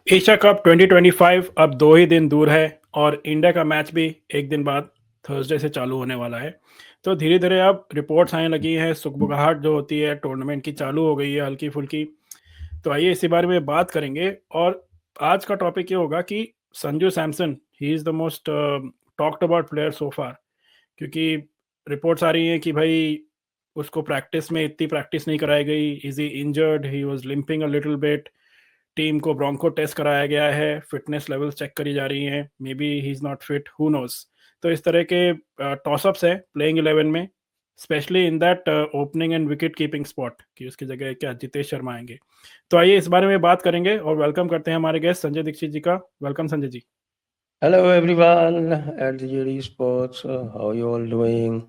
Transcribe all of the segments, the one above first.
Asia cup 2025 अब 2 ही दिन दूर है और इंडिया का मैच भी एक दिन बाद थर्सडे से चालू होने वाला है। तो धीरे-धीरे अब रिपोर्ट्स आने लगी हैं, सुगबुगाहट जो होती है टूर्नामेंट की चालू हो गई है हल्की-फुल्की। तो आइए इसी बारे में बात करेंगे और आज का टॉपिक ये होगा कि Sanju Samson he is the most talked about player so far, क्योंकि रिपोर्ट्स आ रही हैं कि भाई उसको प्रैक्टिस में इतनी प्रैक्टिस नहीं कराई गई, is he injured, he was limping a little bit. Team को ब्रोंको टेस्ट कराया गया है, फिटनेस लेवल्स चेक करी जा रही हैं, maybe he is not fit, who knows. तो इस तरह के टॉस-अप्स हैं प्लेइंग 11 में, specially in that opening and wicket keeping spot कि उसकी जगह क्या जितेश शर्मा आएँगे। तो आइए इस बारे में बात करेंगे और वेलकम करते हैं हमारे गेस्ट संजय दीक्षित जी का। Welcome Sanjay ji. Hello everyone at the JD Sports. How you all doing?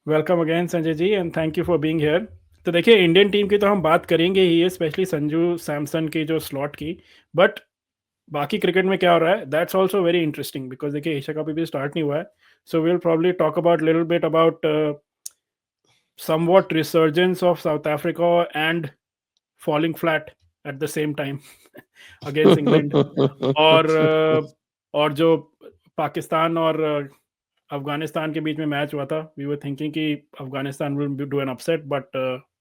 Welcome again Sanjay ji and thank you for being here. तो देखिए इंडियन टीम की तो हम बात करेंगे ही है, स्पेशली संजू सैमसन की जो स्लॉट की, बट बाकी क्रिकेट में क्या हो रहा है that's also very interesting because देखिए एशिया कप अभी स्टार्ट नहीं हुआ है। So will probably talk about little bit about somewhat resurgence of South Africa and falling flat at the same time against England और और जो पाकिस्तान और अफगानिस्तान के बीच में मैच हुआ था, वी वर थिंकिंग कि Afghanistan will do an upset but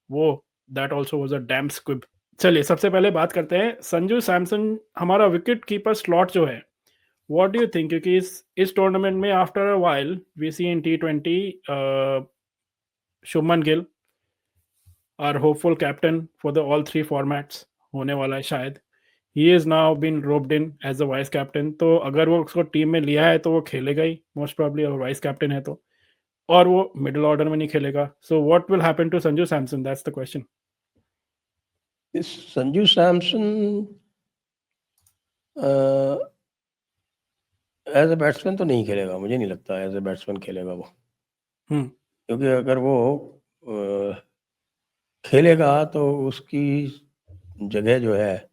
वो that also was a damp squib. चलिए सबसे पहले बात करते हैं संजू सैमसन, हमारा विकेट कीपर स्लॉट जो है, व्हाट डू यू थिंक? क्योंकि इस टूर्नामेंट में after a while we see in T20 Shubman Gill are hopeful captain for the all three formats होने वाला है शायद। He is now been roped in as a vice captain, तो अगर वो उसको टीम में लिया है तो वो खेलेगा ही मोस्ट प्रॉब्ली, और वाइस कैप्टन है तो, और वो मिडिल ऑर्डर में नहीं खेलेगा। So what will happen to Sanju Samson, that's the question. This Sanju Samson as a batsman तो नहीं खेलेगा, मुझे नहीं लगता एज ए बैट्समैन खेलेगा वो। हम्म क्योंकि अगर वो खेलेगा तो उसकी जगह जो है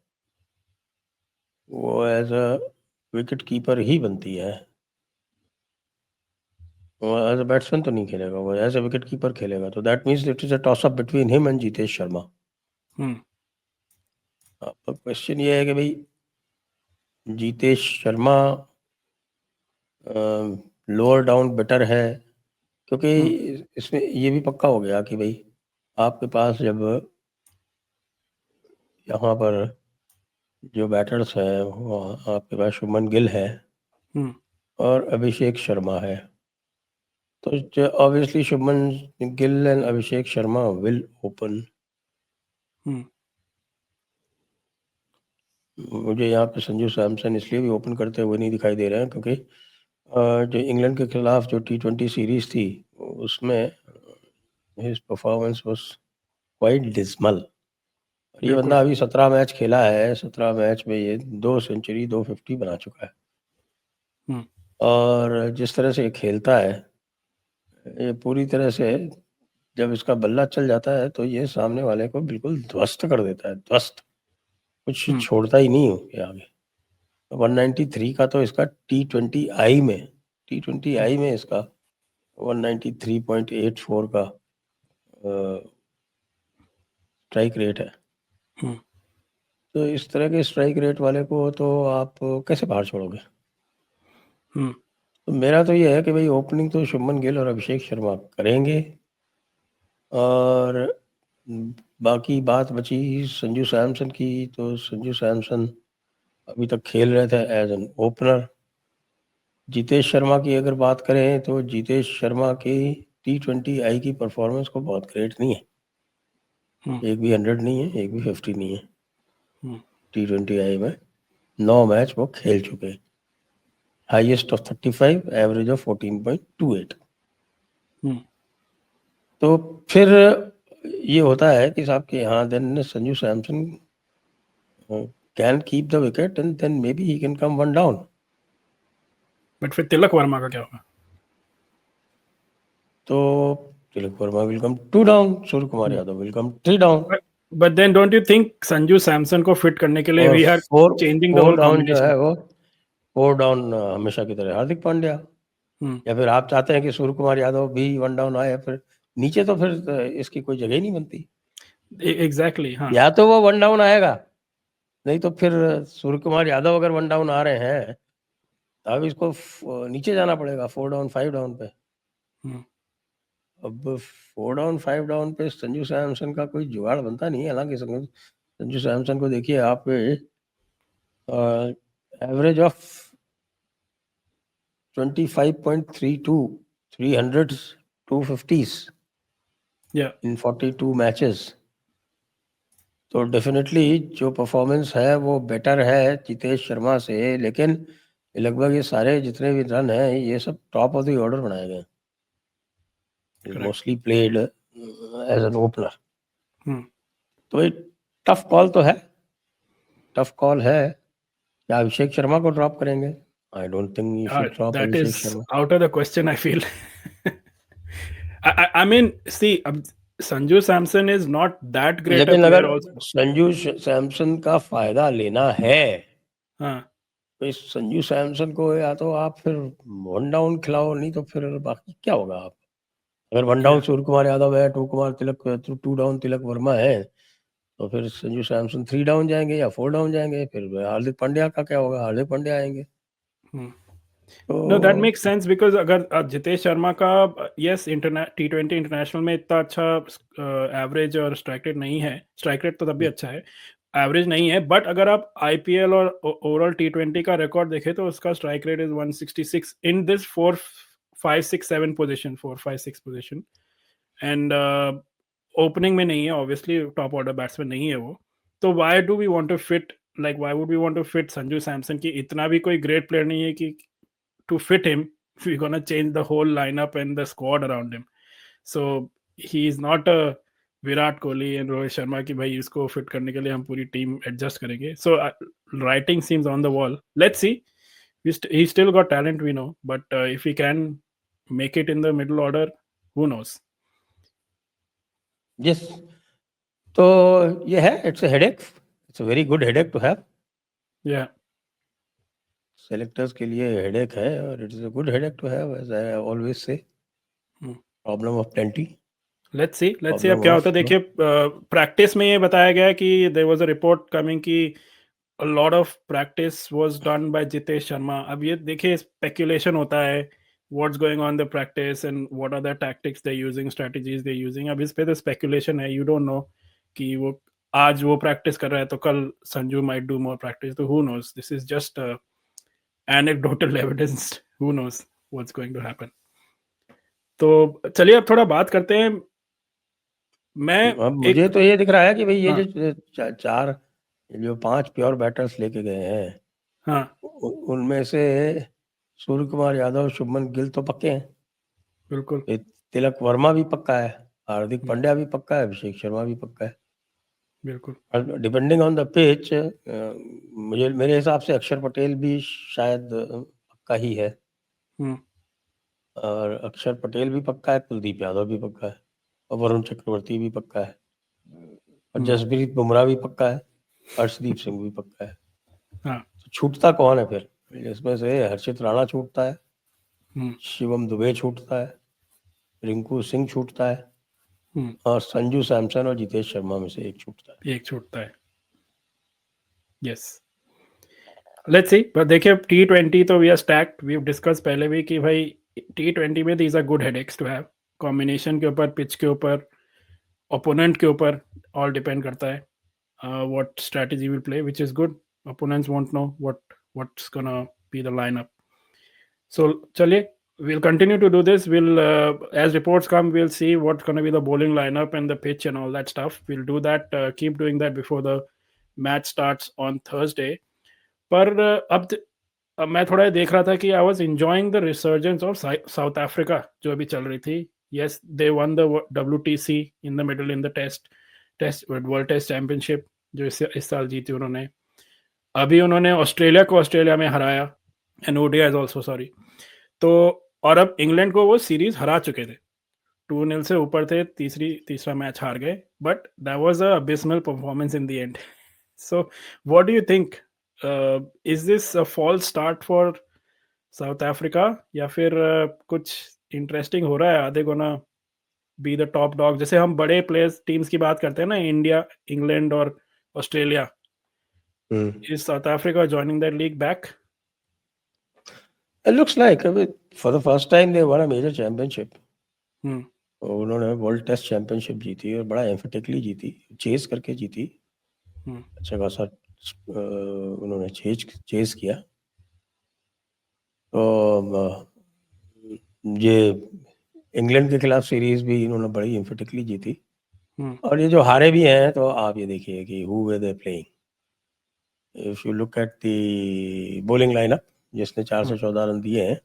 वो एज अ विकेट कीपर ही बनती है। वो एज अ बैट्समैन तो नहीं खेलेगा, वो एज अ विकेट कीपर खेलेगा। तो that means it is a toss up between him and Jitesh Sharma. Hmm अब क्वेश्चन ये है कि भाई Jitesh Sharma lower down better है, क्योंकि हम्म इसमें ये भी पक्का हो गया कि भाई आपके पास जब यहाँ पर जो बैटर्स हैं वो आपके पास शुभमन गिल है हम्म और अभिषेक शर्मा है, तो obviously Shubman Gill and Abhishek Sharma will open. Hmm मुझे यहाँ पे संजू सैमसन इसलिए भी ओपन करते हुए नहीं दिखाई दे रहे हैं क्योंकि जो इंग्लैंड के खिलाफ जो T20 सीरीज थी उसमें his performance was quite dismal. ये बिल्कुल। बंदा अभी 17 मैच खेला है, 17 मैच में ये 2 सेंचुरी 250 बना चुका है। हम्म और जिस तरह से ये खेलता है, ये पूरी तरह से जब इसका बल्ला चल जाता है तो ये सामने वाले को बिल्कुल ध्वस्त कर देता है, ध्वस्त, कुछ हम्म छोड़ता ही नहीं हो ये आगे। 193 का तो इसका T20I में, T20I में इसका 193.84 का स्ट्राइक रेट है। हम्म तो इस तरह के स्ट्राइक रेट वाले को तो आप कैसे बाहर छोड़ोगे? हम्म तो मेरा तो ये है कि भाई ओपनिंग तो शुभमन गिल और अभिषेक शर्मा करेंगे, और बाकी बात बची संजू सैमसन की। तो संजू सैमसन अभी तक खेल रहे थे as an opener. Jitesh Sharma की अगर बात करें तो जितेश शर्मा की T20I की परफॉर्मेंस को बहुत ग्रेट नहीं है, हम्म एक भी 100 नहीं है, एक भी 50 नहीं है। हम्म T20I में 9 मैच वो खेल चुके हैं, highest of 35, average of 14.28। Hmm तो फिर ये होता है कि साहब के यहाँ then Sanju Samson can keep the wicket and then maybe he can come one down. But फिर तिलक वर्मा का क्या होगा? तो Tilak Varma will come 2 down, Suryakumar Yadav will come 3 down, but then don't you think Sanju Samson को फिट करने के लिए और we are for changing the four hole down जो कॉम्बिनेशन? है वो 4 डाउन हमेशा की तरह हार्दिक पांड्या। हम्म या फिर आप चाहते हैं कि सूर्य कुमार यादव भी वन डाउन आए, फिर नीचे तो फिर इसकी कोई जगह ही नहीं बनती। एग्जैक्टली हाँ। या तो वो वन डाउन आएगा, नहीं तो फिर सूर्य कुमार यादव अगर 1 डाउन आ रहे हैं अब इसको नीचे जाना पड़ेगा 4 डाउन 5 डाउन पे। अब 4 डाउन 5 डाउन पे संजू सैमसन का कोई जुगाड़ बनता नहीं है। हालांकि संजू सैमसन को देखिए आप average of 25.32 300s 250s in 42 matches. तो डेफिनेटली जो परफॉर्मेंस है वो बेटर है जितेश शर्मा से, लेकिन लगभग ये सारे जितने भी रन हैं ये सब टॉप ऑफ द ऑर्डर बनाए गए, mostly played as an opener. तो ये टफ कॉल तो है, टफ कॉल है। क्या अभिषेक शर्मा को ड्रॉप करेंगे? I don't think you should drop Abhishek Sharma. Out of the question I feel. I mean, see, Sanju Samson is not that great लेकिन प्लेयर अगर आल्सो। संजू सैमसन का फायदा लेना है हाँ, तो इस संजू सैमसन को या तो आप फिर 1 डाउन खिलाओ, नहीं तो फिर बाकी क्या होगा। आप अगर 1 डाउन सूर्य कुमार यादव है, 2 डाउन तिलक वर्मा है, तो फिर संजू सैमसन 3 डाउन जाएंगे या 4 डाउन जाएंगे। फिर हार्दिक पांड्या का क्या होगा? हार्दिक पांड्या आएंगे। Know that makes sense because अगर जितेश शर्मा का यस T20 इंटरनेशनल में इतना अच्छा एवरेज और स्ट्राइक रेट नहीं है, स्ट्राइक रेट तो तब भी अच्छा है, एवरेज नहीं है, बट अगर आप आईपीएल और ओवरऑल T20 का रिकॉर्ड देखें तो उसका strike rate is 166 in this 4 5 6 7 position, 4 5 6 position, and opening में नहीं है, ऑब्वियसली टॉप ऑर्डर बैट्समैन नहीं है वो। तो why do we want to fit, like why would we want to fit Sanju Samson की? इतना भी कोई ग्रेट प्लेयर नहीं है कि to fit him we're gonna change the whole lineup and the squad around him. So he is not a Virat Kohli and Rohit Sharma की भाई इसको फिट करने के लिए हम पूरी टीम एडजस्ट करेंगे. So writing seems on the wall. Let's see. He still got talent, we know, but if he can make it in the middle order, who knows? Yes. तो ये है, it's a headache, it's a very good headache to have. Yeah. Selectors के लिए headache है और it's a good headache to have, as I always say. Problem of plenty. Let's see अब क्या होता है. देखिए प्रैक्टिस में ये बताया गया कि there was a report coming कि a lot of practice was done by Jitesh Sharma. अब ये देखिए स्पेकुलेशन होता है what's going on the practice and what are the tactics they're using, strategies they're using. अब इस पे तो स्पेकुलेशन है, you don't know कि वो आज वो प्रैक्टिस कर रहा है तो कल Sanju might do more practice. तो who knows, this is just anecdotal evidence. Who knows what's going to happen. तो चलिए अब थोड़ा बात करते हैं. मैं अब मुझे तो ये दिख रहा है कि भाई ये हाँ, जो चार जो 5 प्योर बैटर्स लेके गए हैं, हाँ, उनमें से सूर्य कुमार यादव, शुभमन गिल तो पक्के हैं. बिल्कुल. तिलक वर्मा भी पक्का है, हार्दिक पांड्या भी पक्का है, अभिषेक शर्मा भी पक्का है. बिल्कुल. डिपेंडिंग ऑन द पिच, मुझे मेरे हिसाब से अक्षर पटेल भी शायद पक्का ही है. और अक्षर पटेल भी पक्का है, कुलदीप यादव भी पक्का है, और वरुण चक्रवर्ती भी पक्का है, और जसप्रीत बुमराह भी पक्का है, हर्षदीप सिंह भी पक्का है. हाँ. तो छूटता कौन है फिर? इसमें से हर्षित राणा छूटता है, शिवम दुबे छूटता है, रिंकू सिंह छूटता है, और संजू सैमसन और जितेश शर्मा में से एक छूटता है. यस. Let's see. पर देखिए T20 तो we are stacked. We have discuss पहले भी कि भाई T20 में these are good headaches to have. Combination के ऊपर, पिच के ऊपर, ओपोनेंट के ऊपर ऑल डिपेंड करता है what strategy will play, which is good. Opponents won't know what's gonna be the lineup. So चलिए, we'll continue to do this. We'll as reports come, we'll see what's going to be the bowling lineup and the pitch and all that stuff. We'll do that, keep doing that before the match starts on Thursday. पर अब मैं थोड़ा देख रहा था कि I was enjoying the resurgence of South Africa जो अभी चल रही थी. Yes, they won the WTC in the middle in the World Test Championship जो इस साल जीती उन्होंने. अभी उन्होंने ऑस्ट्रेलिया को ऑस्ट्रेलिया में हराया, एंड ODI ऑल्सो, सॉरी. तो और अब इंग्लैंड को वो सीरीज हरा चुके थे, 2-0 से ऊपर थे, तीसरा मैच हार गए, but that was a abysmal performance in the end. So what do you think, is this a false start for South Africa, या फिर कुछ इंटरेस्टिंग हो रहा है? आधे gonna be the top dog, जैसे हम बड़े प्लेयर्स टीम्स की बात करते हैं ना, इंडिया, इंग्लैंड और Australia. Is South Africa joining that league back? It looks like for the first time they won a major championship. Hmm. उन्होंने वर्ल्ड टेस्ट चैंपियनशिप जीती और बड़ा एम्फेटिकली जीती, चेस करके जीती। अच्छा खासा उन्होंने चेस किया। तो ये इंग्लैंड के खिलाफ सीरीज भी इन्होंने बड़ी एम्फेटिकली जीती। और ये जो हारे भी हैं, तो आप ये देखिए कि who way they playing. If you look at the bowling lineup, जिसने 414 रन दिए हैं,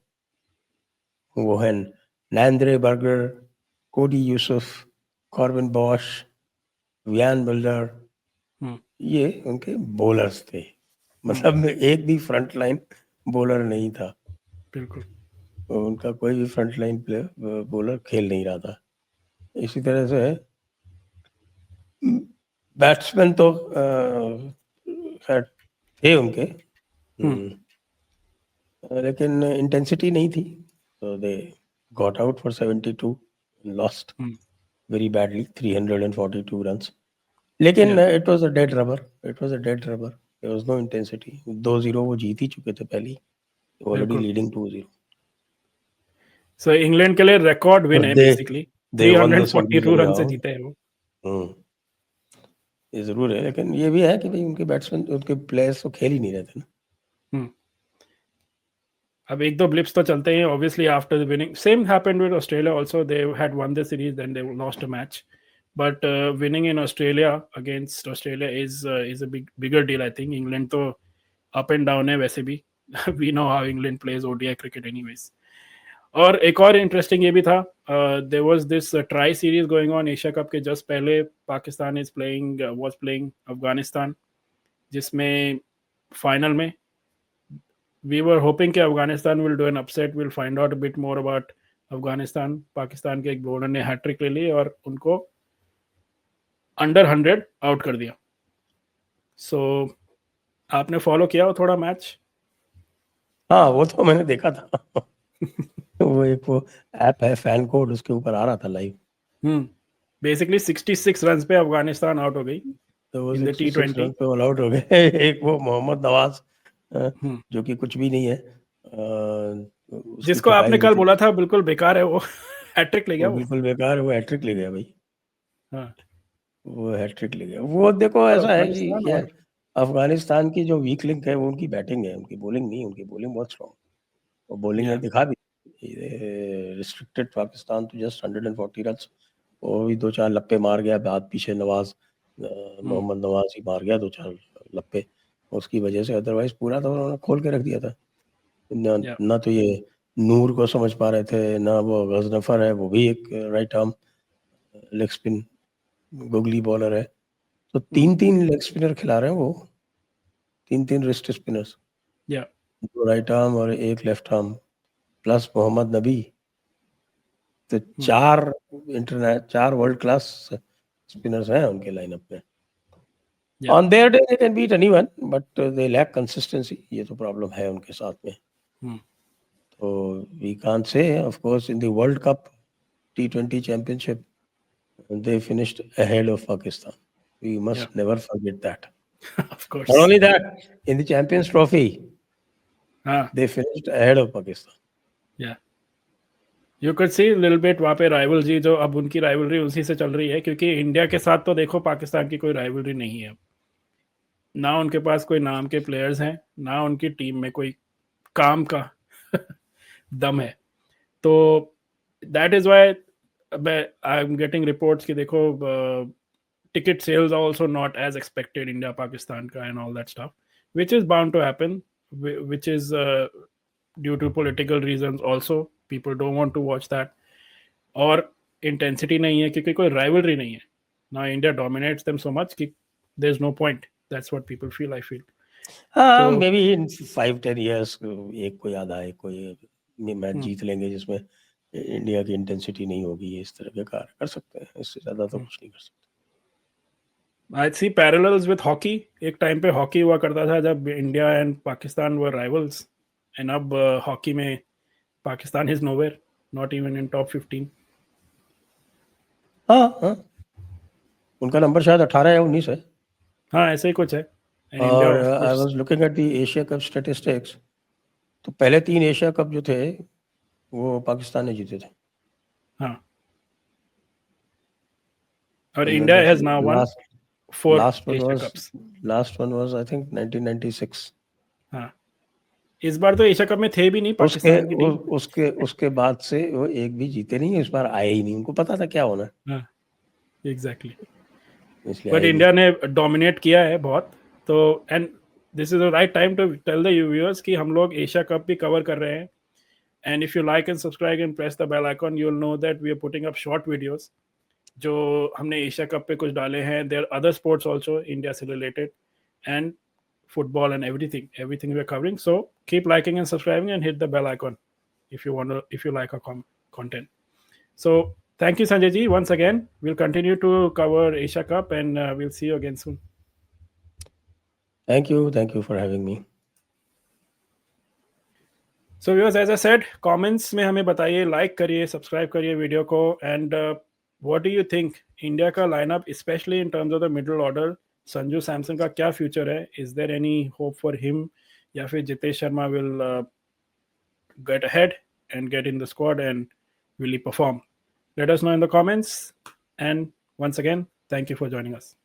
वो है Nandre Burger, Codi Yusuf, Corbin Bosch, Wiaan Builder. ये उनके बॉलर्स थे। मतलब एक भी फ्रंट लाइन बॉलर नहीं था। बिल्कुल। उनका कोई भी फ्रंट लाइन प्लेयर बॉलर खेल नहीं रहा था। इसी तरह से बैट्समैन तो खैर थे उनके, लेकिन इंटेंसिटी नहीं थी। तो they got out for 72, lost very badly, 342 runs. लेकिन it was a dead rubber, there was no intensity. 2-0 वो जीत ही चुके थे पहले, ऑलरेडी लीडिंग 2-0। सो इंग्लैंड के लिए रिकॉर्ड विन है basically, they one the series 342 run से जीते हैं वो। ये जरूर है, लेकिन ये भी है कि भाई उनके बैट्समैन, उनके प्लेयर्स तो खेल ही नहीं रहे थे ना। अब एक दो ब्लिप्स तो चलते हैं obviously after the winning. Same happened with Australia also, they had won the series then they lost a match, but winning in Australia against Australia is a bigger deal. I think England तो up and down है वैसे भी। We know how England plays ODI cricket anyways. और एक और interesting ये भी था, there was this tri series going on Asia Cup के जस्ट पहले। पाकिस्तान वाज प्लेइंग अफगानिस्तान, जिसमें फाइनल में we were hoping कि Afghanistan will do an upset. We'll find out a bit more about Afghanistan. Pakistan के एक बॉलर ने हैट्रिक ले ली और उनको अंडर 100 आउट कर दिया। सो आपने फॉलो किया हो थोड़ा मैच? हाँ, वो तो मैंने देखा था। वो एक ऐप है फैन कोड, उसके ऊपर आ रहा था लाइव। बेसिकली 66 रन पे अफगानिस्तान आउट हो गई। तो वो 66 रन पे ऑल आउट हो गए। एक वो मोहम्मद नवाज, जो कि कुछ भी नहीं है, जिसको आपने कल बोला था बिल्कुल बेकार है, वो हैट्रिक ले गया। वो बिल्कुल बेकार, वो हैट्रिक ले गया भाई। हाँ, वो हैट्रिक ले गया। वो देखो ऐसा है कि क्या, अफगानिस्तान की जो वीक लिंक है वो उनकी बैटिंग है, उनकी बॉलिंग नहीं। उनकी बॉलिंग बहुत स्ट्रॉन्ग, और बॉलिंग ने दिखा भी। रिस्ट्रिक्टेड पाकिस्तान तो जस्ट 140 रन, वो भी 2-4 लप्पे मार गया बाद पीछे। नवाज, मोहम्मद नवाज ही मार गया 2-4 लप्पे, उसकी वजह से। अदरवाइज पूरा तो उन्होंने खोल के रख दिया था। ना तो ये नूर को समझ पा रहे थे, ना वो गजनफर है, वो भी एक right arm leg spin googly bowler है। तो 3-3 लेग स्पिनर खिला रहे हैं वो, 3-3 रिस्ट स्पिनर्स, 2 राइट आर्म और 1 लेफ्ट आर्म, प्लस मोहम्मद नबी। तो 4 वर्ल्ड क्लास स्पिनर्स हैं उनके लाइनअप में। On their day they can beat anyone, but they lack consistency. ये तो प्रॉब्लम है उनके साथ में। तो we can't say, of course in the world cup T20 championship they finished ahead of Pakistan. We must never forget that. Of course. Not only that, in the Champions Trophy, they finished ahead of Pakistan. Yeah. You could see little bit वहाँ पे rivalry, जो अब उनकी rivalry उसी से चल रही है, क्योंकि इंडिया के साथ तो देखो पाकिस्तान की कोई rivalry नहीं है। ना उनके पास कोई नाम के प्लेयर्स हैं, ना उनकी टीम में कोई काम का दम है। तो that is why I'm getting reports कि देखो ticket sales are also not as expected, India Pakistan का and all that stuff, which is bound to happen, which is due to political reasons also. People don't want to watch that. और intensity नहीं है क्योंकि कोई rivalry नहीं है। Now India dominates them so much कि there's no point. That's what people feel, I feel. हाँ, maybe in 5-10 years एक कोई आधा एक कोई मैच जीत लेंगे जिसमें इंडिया की इंटेंसिटी नहीं होगी। इस तरह के कार्य कर सकते हैं, इससे ज्यादा तो कुछ नहीं कर सकते। I see parallels with hockey. एक टाइम पे हॉकी हुआ करता था जब India and Pakistan were rivals, and अब हॉकी में Pakistan is nowhere, not even in top 15। हाँ, उनका नंबर शायद 18 या 19 है। हाँ, ऐसे ही कुछ है। And India, और of I course, was looking at the Asia cup statistics, तो पहले 3 एशिया कप जो थे वो पाकिस्तान ने जीते थे। हाँ, और And then India the has now won last 4 last one Asia was Cups. I think 1996। हाँ, इस बार तो एशिया कप में थे भी नहीं उसके पाकिस्तान की टीम। उसके उसके बाद से वो एक भी जीते नहीं, इस बार आए ही नहीं, उनको पता था क्या होना है, हाँ, एग्जैक्टली। इसलिए बट आए ही नहीं। इंडिया ने डोमिनेट किया है बहुत। तो and this is the right time to tell the viewers कि हम लोग एशिया कप भी कवर कर रहे हैं। And if you like and subscribe and press the bell icon, you will know that we are putting up short videos जो हमने Asia Cup पे कुछ डाले हैं। There other sports also India से related, and football and everything we're covering. So keep liking and subscribing and hit the bell icon if you like our content. So thank you, Sanjay ji, once again. We'll continue to cover Asia Cup, and we'll see you again soon. Thank you for having me। So viewers, as I said, comments में हमें बताइए, like करिए, subscribe करिए video को, and what do you think India का lineup specially in terms of the middle order, Sanju Samson का क्या future है? Is there any hope for him, या फिर Jitesh Sharma will get ahead and get in the squad and really perform? Let us know in the comments. And once again, thank you for joining us.